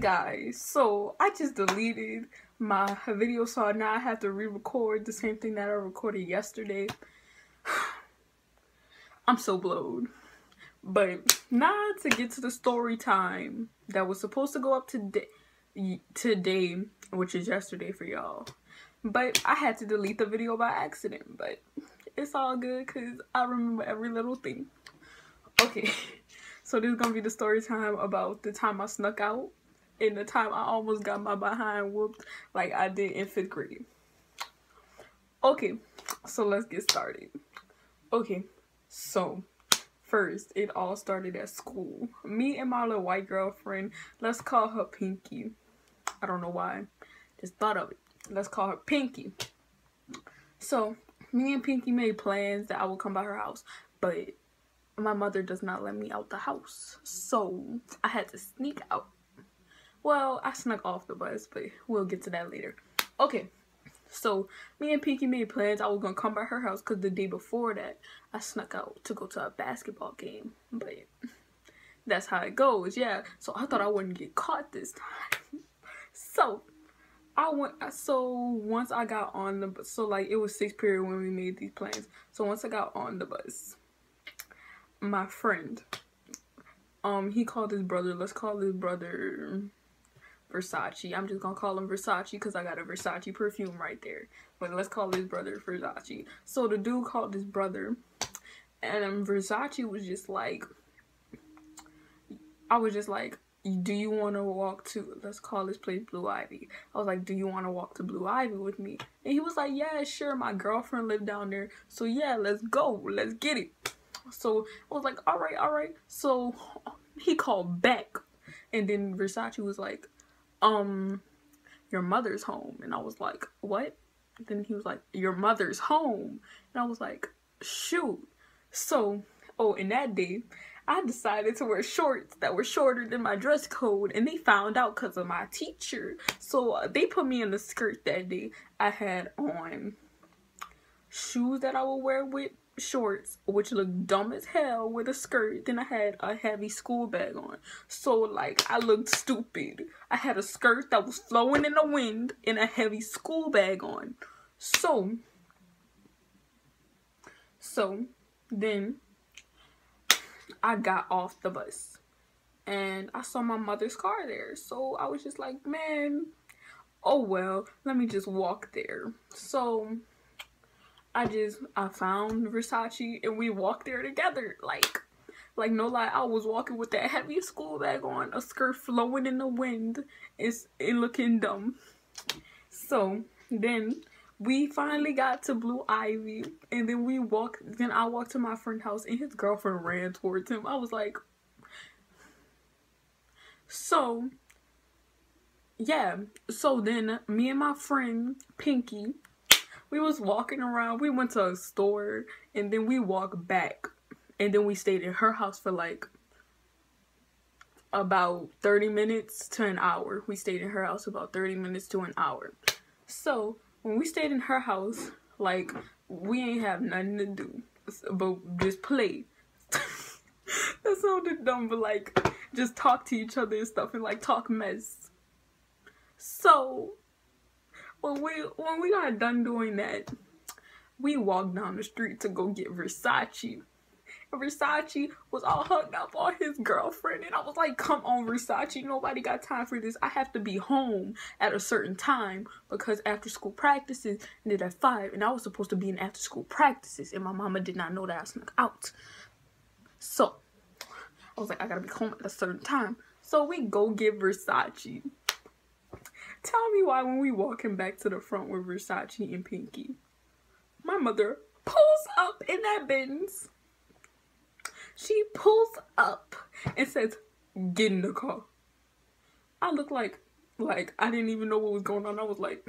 guys, so I just deleted my video, so now I have to re-record the same thing that I recorded yesterday. I'm so blowed. But now to get to the story time that was supposed to go up today, which is yesterday for y'all. But I had to delete the video by accident, but it's all good because I remember every little thing. Okay, so this is gonna be the story time about the time I snuck out and the time I almost got my behind whooped like I did in 5th grade. Okay, so let's get started. Okay, so first, it all started at school. Me and my little white girlfriend, let's call her Pinky. I don't know why, just thought of it. Let's call her Pinky. So, me and Pinky made plans that I would come by her house, but my mother does not let me out the house. So, I had to sneak out. Well, I snuck off the bus, but we'll get to that later. Okay. So, me and Pinky made plans I was going to come by her house because the day before that, I snuck out to go to a basketball game. But that's how it goes, yeah. So, I thought I wouldn't get caught this time. So, once I got on the bus, so like it was 6th period when we made these plans. So, once I got on the bus, my friend, he called his brother, let's call his brother Versace. I'm just gonna call him Versace because I got a Versace perfume right there. But let's call his brother Versace. So the dude called his brother, and Versace was just like, I was just like, do you want to walk to, let's call this place Blue Ivy. I was like, do you want to walk to Blue Ivy with me? And he was like, yeah, sure. My girlfriend lived down there. So yeah, let's go. Let's get it. So I was like, all right. So he called back. And then Versace was like, your mother's home. And I was like, what? Then he was like, your mother's home. And I was like, shoot. So, and that day, I decided to wear shorts that were shorter than my dress code. And they found out because of my teacher. So, they put me in the skirt that day. I had on shoes that I would wear with shorts, which looked dumb as hell with a skirt. Then I had a heavy school bag on, so like I looked stupid. I had a skirt that was flowing in the wind and a heavy school bag on. So then I got off the bus and I saw my mother's car there, so I was just like, man, oh well, let me just walk there. So I found Versace and we walked there together. Like no lie, I was walking with that heavy school bag on, a skirt flowing in the wind, and looking dumb. So then we finally got to Blue Ivy, and then I walked to my friend's house and his girlfriend ran towards him. I was like, so yeah. So then me and my friend Pinky, we was walking around. We went to a store and then we walked back. And then we stayed in her house for like about 30 minutes to an hour. We stayed in her house about 30 minutes to an hour. So when we stayed in her house, like we ain't have nothing to do but just play. That sounded dumb, but like just talk to each other and stuff and like talk mess. So when we got done doing that, we walked down the street to go get Versace. And Versace was all hugged up on his girlfriend. And I was like, come on, Versace. Nobody got time for this. I have to be home at a certain time because after school practices ended at 5. And I was supposed to be in after school practices. And my mama did not know that I snuck out. So I was like, I gotta be home at a certain time. So we go get Versace. Tell me why when we walking back to the front with Versace and Pinky, my mother pulls up in that Benz. She pulls up and says, get in the car. I look like I didn't even know what was going on. I was like,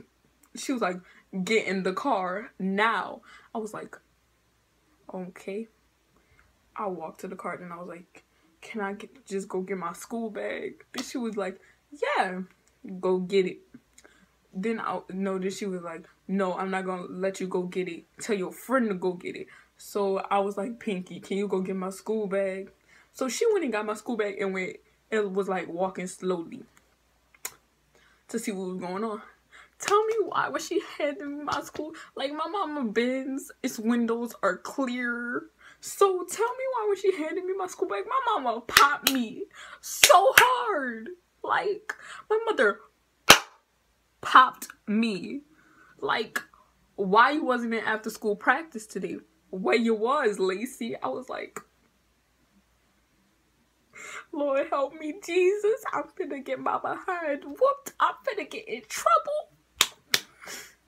she was like, get in the car now. I was like, okay. I walked to the car and I was like, can I just go get my school bag? Then she was like, yeah, go get it. Then she was like, no, I'm not gonna let you go get it. Tell your friend to go get it. So I was like, Pinky, can you go get my school bag? So she went and got my school bag and was like walking slowly. to see what was going on. Tell me why when she handed me my school, like my mama Benz, its windows are clear. So tell me why when she handed me my school bag, my mama popped me so hard. Like, my mother popped me. Like, why you wasn't in after school practice today? Where you was, Lacey? I was like, Lord help me, Jesus. I'm finna get my behind whooped. I'm finna get in trouble.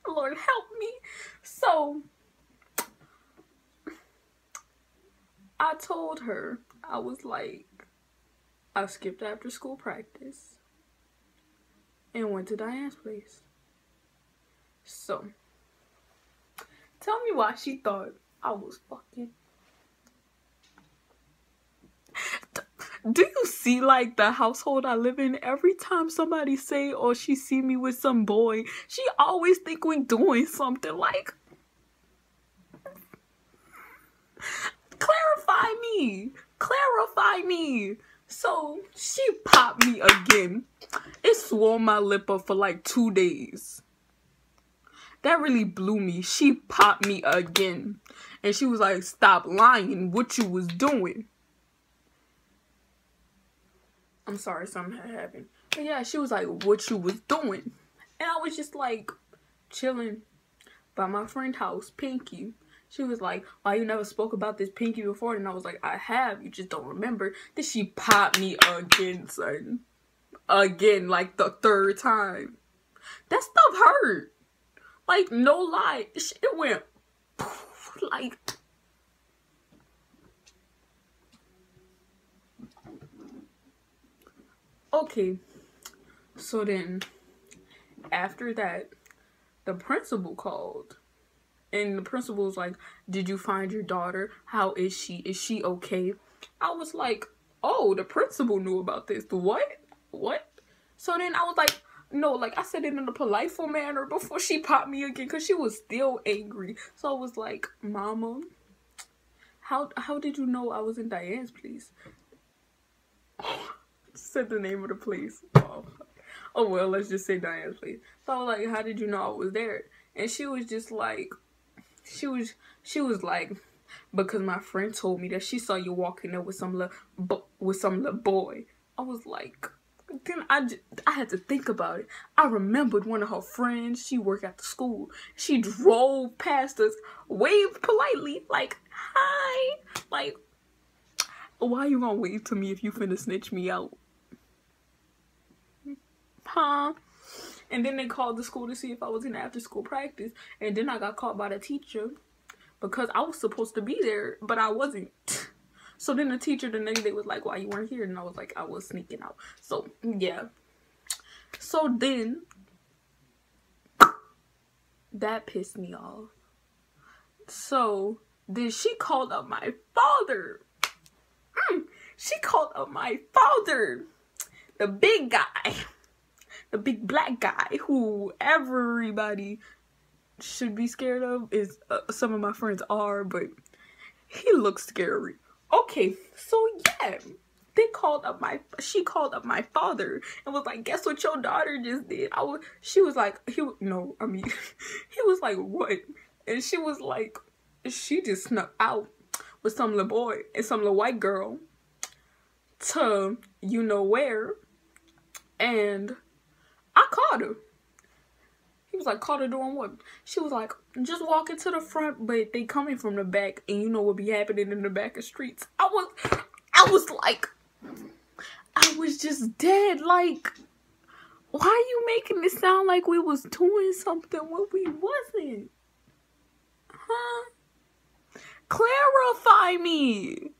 Lord help me. So, I told her, I was like, I skipped after school practice and went to Diane's place. So, tell me why she thought I was fucking. Do you see, like, the household I live in? Every time somebody say or she see me with some boy, she always think we doing something. Like, clarify me. Clarify me. So, she popped me again. It swole my lip up for like 2 days. That really blew me. She popped me again. And she was like, stop lying. What you was doing. I'm sorry, something had happened. But yeah, she was like, what you was doing. And I was just like, chilling by my friend's house, Pinky. She was like, why you never spoke about this Pinky before? And I was like, I have, you just don't remember. Then she popped me again, son. Again, like the 3rd time. That stuff hurt. Like, no lie. It went, like... Okay, so then, after that, the principal called, and the principal was like, did you find your daughter? How is she? Is she okay? I was like, oh, the principal knew about this. What? So then I was like, no, like, I said it in a politeful manner before she popped me again, because she was still angry. So I was like, Mama, how did you know I was in Diane's place? Said the name of the place. Oh well, let's just say Diane's place. So I was like, how did you know I was there? And she was just like, she was like, because my friend told me that she saw you walking there with some little boy. I was like, then I had to think about it. I remembered one of her friends. She worked at the school. She drove past us, waved politely, like, hi. Like, why you gonna wave to me if you finna snitch me out? Huh? And then they called the school to see if I was in after school practice. And then I got caught by the teacher because I was supposed to be there, but I wasn't. So then the teacher the next day was like, why you weren't here? And I was like, I was sneaking out. So, yeah. So then, that pissed me off. So, then she called up my father. She called up my father. The big guy. The big black guy who everybody should be scared of. Is some of my friends are, but he looks scary. Okay, so yeah, she called up my father and was like, guess what your daughter just did? She was like, he was like, what? And she was like, she just snuck out with some little boy and some little white girl to you know where, and I caught her. He was like, caught her doing what? She was like, just walking to the front, but they coming from the back, and you know what be happening in the back of streets. I was like, I was just dead. Like, why are you making it sound like we was doing something when we wasn't? Huh? Clarify me.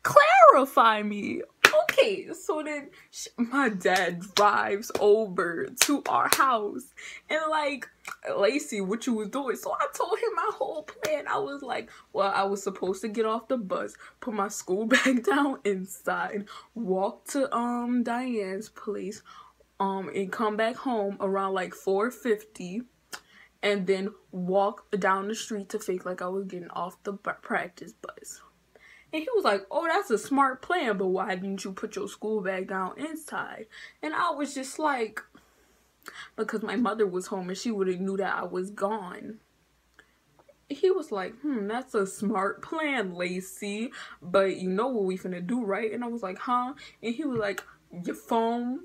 Clarify me. Okay, so then my dad drives over to our house and like, Lacey, what you was doing? So I told him my whole plan. I was like, well, I was supposed to get off the bus, put my school bag down inside, walk to Diane's place, and come back home around like 4:50, and then walk down the street to fake like I was getting off the practice bus. And he was like, oh, that's a smart plan, but why didn't you put your school bag down inside? And I was just like, because my mother was home and she would have knew that I was gone. He was like, that's a smart plan, Lacey, but you know what we finna do, right? And I was like, huh? And he was like, your phone,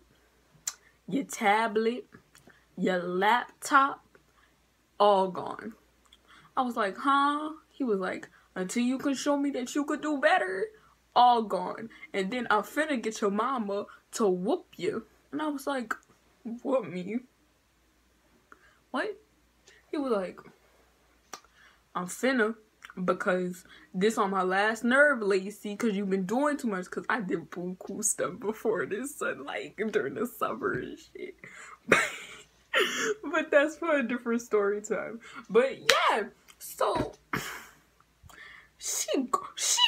your tablet, your laptop, all gone. I was like, huh? He was like, until you can show me that you could do better, all gone. And then I'm finna get your mama to whoop you. And I was like, whoop me? What? He was like, I'm finna, because this on my last nerve, Lacey, because you've been doing too much, because I did buku stuff before this, son, like during the summer and shit. But that's for a different story time. But yeah, so she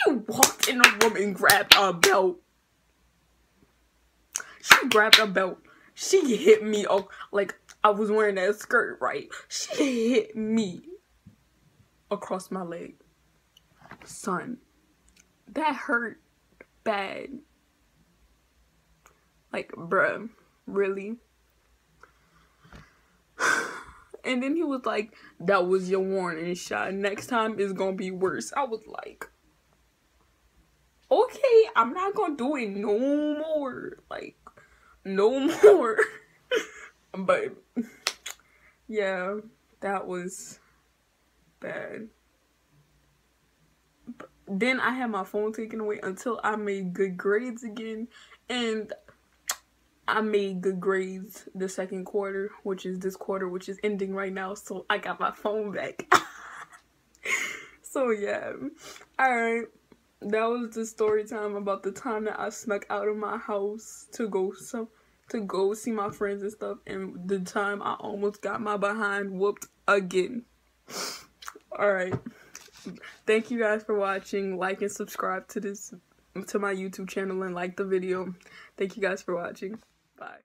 walked in the room and grabbed a belt. She grabbed a belt. She hit me, like I was wearing that skirt, right? She hit me across my leg. Son, that hurt bad. Like, bruh, really? And then he was like, that was your warning shot. Next time it's gonna be worse. I was like, okay, I'm not gonna do it no more. Like, no more. But, yeah, that was bad. But then I had my phone taken away until I made good grades again. And I made good grades the second quarter, which is this quarter, which is ending right now. So I got my phone back. So yeah. Alright. That was the story time about the time that I snuck out of my house to go see my friends and stuff, and the time I almost got my behind whooped again. Alright. Thank you guys for watching. Like and subscribe to my YouTube channel and like the video. Thank you guys for watching. Bye.